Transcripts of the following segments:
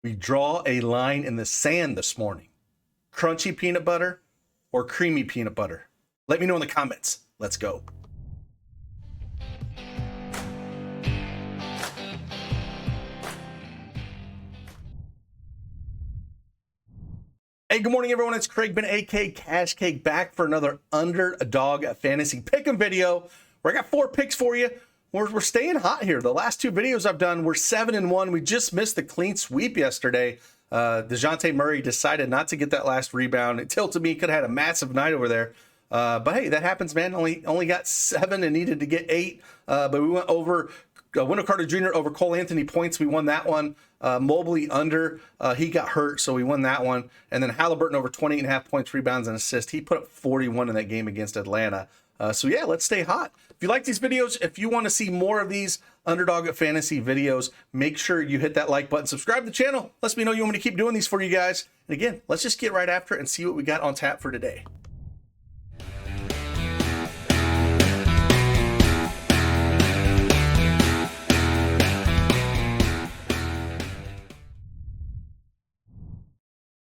We draw a line in the sand this morning. Crunchy peanut butter or creamy peanut butter? Let me know in the comments. Let's go. Hey, good morning, everyone. It's Craig Ben, aka Cash Cake, back for another Underdog Fantasy Pick'em video where I got 4 picks for you. We're staying hot here. The last 2 videos I've done were 7-1. We just missed the clean sweep yesterday. DeJounte Murray decided not to get that last rebound. It tilted me. Could have had a massive night over there. But hey, that happens, man. Only got 7 and needed to get 8. But we went over Wendell Carter Jr. over Cole Anthony points. We won that one. Mobley under. He got hurt, so we won that one. And then Halliburton over 20.5 points, rebounds, and assists. He put up 41 in that game against Atlanta. So yeah, let's stay hot. If you like these videos, if you want to see more of these Underdog Fantasy videos, make sure you hit that like button. Subscribe to the channel. Let me know you want me to keep doing these for you guys. And again, let's just get right after it and see what we got on tap for today.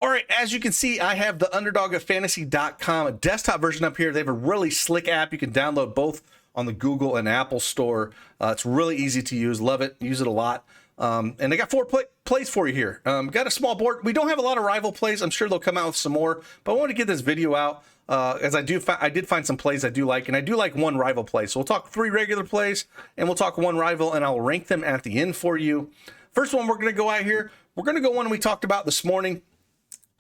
All right, as you can see, I have the underdogfantasy.com desktop version up here. They have a really slick app. You can download both on the Google and Apple store. It's really easy to use. Love it. Use it a lot. And I got 4 plays for you here. Got a small board. We don't have a lot of rival plays. I'm sure they'll come out with some more, but I want to get this video out as I did find some plays I do like, and I do like 1 rival play. So we'll talk 3 regular plays, and we'll talk 1 rival, and I'll rank them at the end for you. First one we're going to go out here. We're going to go one we talked about this morning.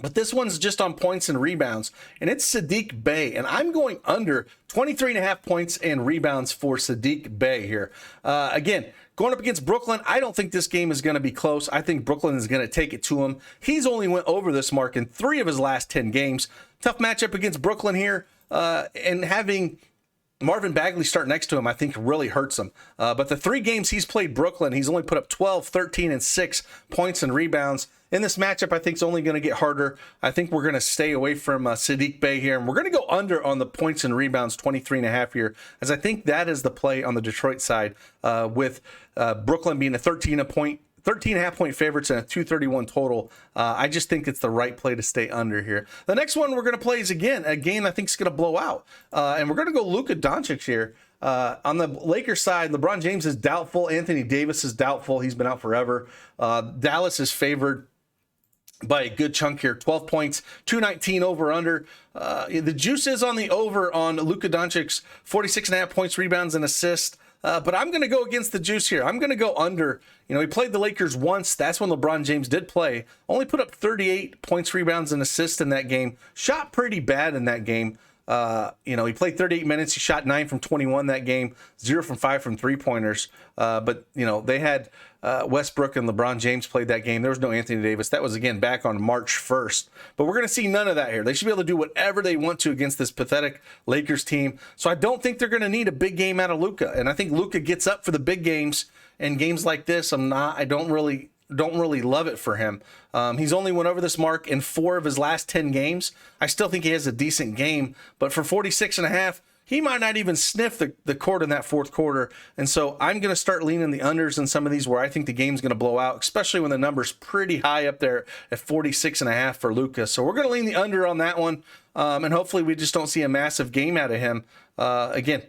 But this one's just on points and rebounds, and it's Sadiq Bay, and I'm going under 23.5 points and rebounds for Sadiq Bay here. Again, going up against Brooklyn, I don't think this game is going to be close. I think Brooklyn is going to take it to him. He's only went over this mark in 3 of his last 10 games. Tough matchup against Brooklyn here, and having Marvin Bagley start next to him, I think really hurts him. But the 3 games he's played Brooklyn, he's only put up 12, 13, and 6 points and rebounds. In this matchup, I think it's only going to get harder. I think we're going to stay away from Sadiq Bay here, and we're going to go under on the points and rebounds, 23.5 here, as I think that is the play on the Detroit side, with Brooklyn being a 13.5 point favorites and a 231 total. I just think it's the right play to stay under here. The next one we're going to play is, again, a game I think is going to blow out. And we're going to go Luka Doncic here. On the Lakers side, LeBron James is doubtful. Anthony Davis is doubtful. He's been out forever. Dallas is favored by a good chunk here. 12 points, 219 over under. The juice is on the over on Luka Doncic's 46.5 points, rebounds, and assists. But I'm going to go against the juice here. I'm going to go under. You know, he played the Lakers once. That's when LeBron James did play. Only put up 38 points, rebounds, and assists in that game. Shot pretty bad in that game. You know, he played 38 minutes. He shot 9 from 21 that game, 0 from 5 from 3-pointers. But, you know, they had Westbrook and LeBron James played that game. There was no Anthony Davis. That was, again, back on March 1st. But we're going to see none of that here. They should be able to do whatever they want to against this pathetic Lakers team. So I don't think they're going to need a big game out of Luka. And I think Luka gets up for the big games, and games like this, I don't really love it for him. He's only went over this mark in 4 of his last 10 games. I still think he has a decent game, but for 46.5, he might not even sniff the court in that 4th quarter. And so I'm going to start leaning the unders in some of these where I think the game's going to blow out, especially when the number's pretty high up there at 46.5 for Luka. So we're going to lean the under on that one, and hopefully we just don't see a massive game out of him. Again,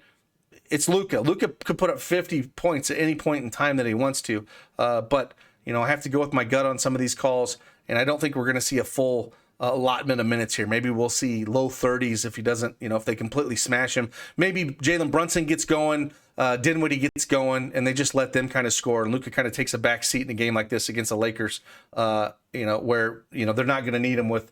it's Luka. Luka could put up 50 points at any point in time that he wants to, but you know, I have to go with my gut on some of these calls, and I don't think we're going to see a full allotment of minutes here. Maybe we'll see low 30s if he doesn't, you know, if they completely smash him. Maybe Jalen Brunson gets going, Dinwiddie gets going, and they just let them kind of score, and Luka kind of takes a back seat in a game like this against the Lakers, you know, where, you know, they're not going to need him with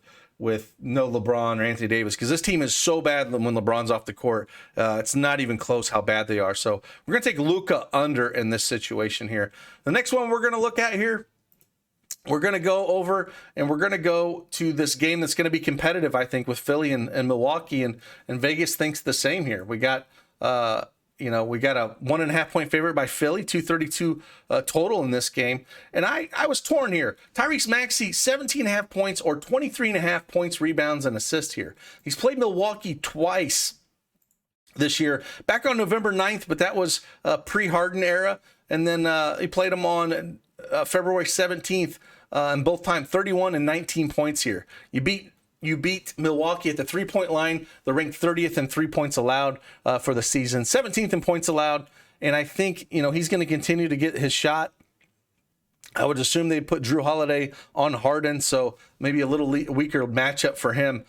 no LeBron or Anthony Davis, because this team is so bad when LeBron's off the court. It's not even close how bad they are. So we're going to take Luka under in this situation here. The next one we're going to look at here, we're going to go over and we're going to go to this game that's going to be competitive, I think, with Philly and Milwaukee, and Vegas thinks the same here. We got you know, we got a 1.5 point favorite by Philly, 232 total in this game. And I was torn here. Tyrese Maxey, 17.5 points or 23.5 points, rebounds, and assists here. He's played Milwaukee twice this year, back on November 9th, but that was pre-Harden era. And then he played him on February 17th, and both time 31 and 19 points here. You beat Milwaukee at the 3-point line. They're ranked 30th in 3 points allowed for the season, 17th in points allowed. And I think, he's going to continue to get his shot. I would assume they put Drew Holiday on Harden, so maybe a little weaker matchup for him,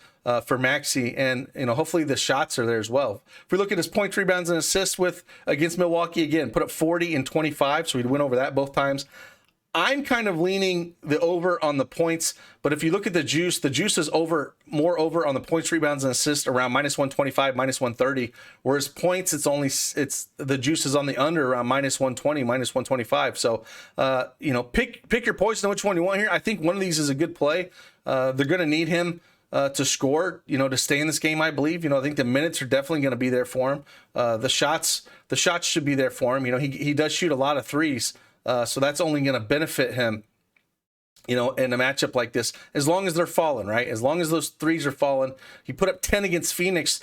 for Maxey. And, hopefully the shots are there as well. If we look at his points, rebounds, and assists against Milwaukee, again, put up 40 and 25, so he went over that both times. I'm kind of leaning the over on the points, but if you look at the juice is more over on the points, rebounds, and assists around -125, -130, whereas points, it's the juice is on the under around -120, -125. So, pick your poison on which one you want here. I think one of these is a good play. They're going to need him to score, to stay in this game, I believe. I think the minutes are definitely going to be there for him. The shots should be there for him. He does shoot a lot of threes. So that's only going to benefit him, in a matchup like this, as long as they're falling, right? As long as those threes are falling. He put up 10 against Phoenix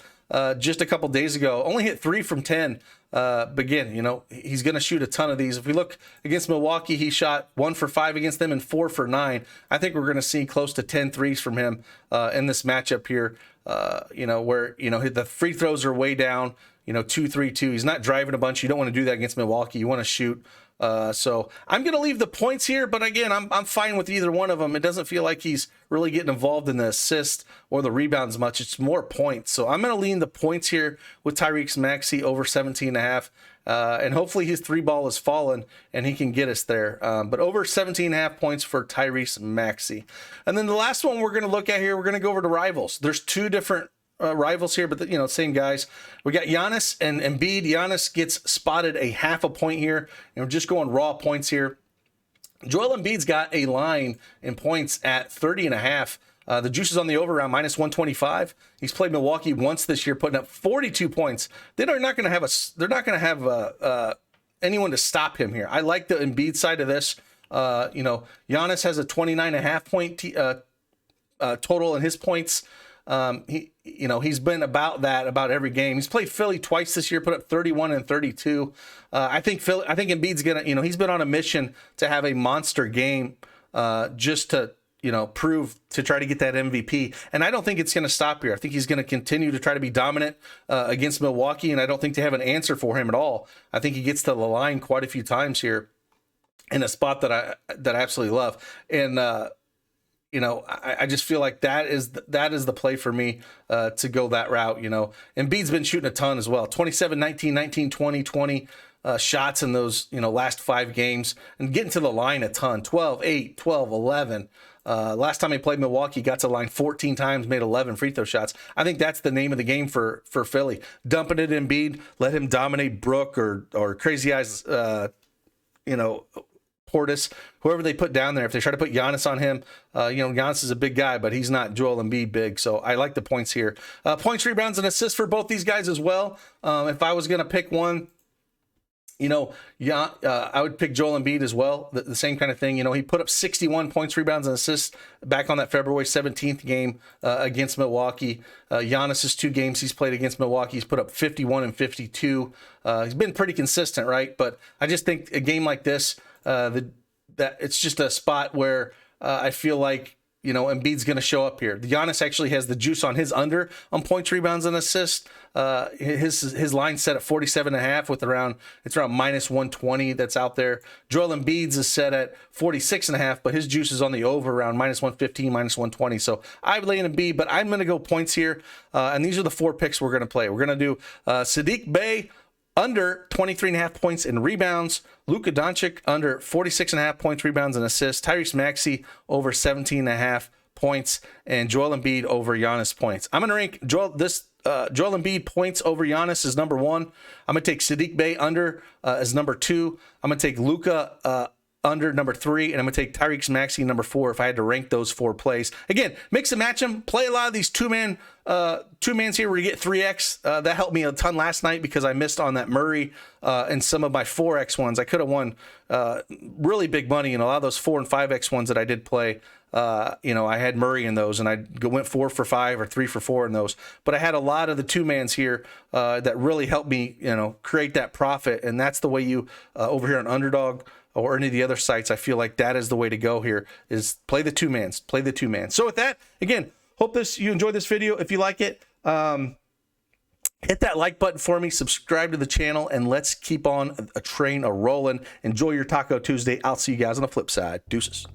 just a couple days ago, only hit 3 from 10. But again, he's going to shoot a ton of these. If we look against Milwaukee, he shot 1 for 5 against them and 4 for 9. I think we're going to see close to 10 threes from him in this matchup here, where, the free throws are way down, 2-3-2. He's not driving a bunch. You don't want to do that against Milwaukee. You want to shoot. So I'm going to leave the points here, but again, I'm fine with either one of them. It doesn't feel like he's really getting involved in the assist or the rebounds much. It's more points. So I'm going to lean the points here with Tyrese Maxey over 17.5. And hopefully his 3 ball is fallen and he can get us there. But over 17.5 points for Tyrese Maxey. And then the last one we're going to look at here, we're going to go over to rivals. There's 2 different rivals here, but same guys. We got Giannis and Embiid. Giannis gets spotted a half a point here, and we're just going raw points here. Joel Embiid's got a line in points at 30.5. The juice is on the over around -125. He's played Milwaukee once this year, putting up 42 points. They're not going to have anyone to stop him here. I like the Embiid side of this. Giannis has a 29.5 point total in his points. He's been about every game. He's played Philly twice this year, put up 31 and 32. I think Embiid's gonna, he's been on a mission to have a monster game, just to, prove to try to get that MVP. And I don't think it's going to stop here. I think he's going to continue to try to be dominant against Milwaukee, and I don't think they have an answer for him at all. I think he gets to the line quite a few times here in a spot that I absolutely love. And I just feel like that is the play for me to go that route. Embiid's been shooting a ton as well. 27, 19, 19, 20, 20 shots in those, last 5 games, and getting to the line a ton. 12, 8, 12, 11. Last time he played Milwaukee, got to the line 14 times, made 11 free throw shots. I think that's the name of the game for Philly. Dumping it in Embiid, let him dominate Brook or Crazy Eyes, Portis, whoever they put down there. If they try to put Giannis on him, Giannis is a big guy, but he's not Joel Embiid big. So I like the points here. Points, rebounds, and assists for both these guys as well. If I was going to pick one, I would pick Joel Embiid as well. The same kind of thing. He put up 61 points, rebounds, and assists back on that February 17th game against Milwaukee. Giannis's 2 games he's played against Milwaukee, he's put up 51 and 52. He's been pretty consistent, right? But I just think a game like this, that it's just a spot where I feel like Embiid's going to show up here. Giannis actually has the juice on his under on points, rebounds, and assists. His line set at 47.5 with around -120 that's out there. Joel Embiid's is set at 46.5, but his juice is on the over around -115, -120. So I would lay in Embiid, but I'm going to go points here. And these are the 4 picks we're going to play. We're going to do Sadiq Bay under 23.5 points and rebounds. Luka Doncic under 46.5 points, rebounds, and assists. Tyrese Maxey over 17.5 points, and Joel Embiid over Giannis points. I'm going to rank Joel Embiid points over Giannis as number 1. I'm going to take Sadiq Bay under as number 2. I'm going to take Luka under number 3, and I'm going to take Tyrese Maxey number 4 if I had to rank those 4 plays. Again, mix and match them. Play a lot of these two-mans here where you get 3x. That helped me a ton last night because I missed on that Murray and some of my 4x ones. I could have won really big money in a lot of those 4 and 5x ones that I did play. I had Murray in those, and I went 4 for 5 or 3 for 4 in those. But I had a lot of the 2-mans here that really helped me, create that profit. And that's the way you over here on Underdog or any of the other sites, I feel like that is the way to go here, is play the two-mans. Play the two-man. So with that, again, hope you enjoyed this video. If you like it, hit that like button for me, subscribe to the channel, and let's keep on a train a rolling. Enjoy your Taco Tuesday. I'll see you guys on the flip side. Deuces.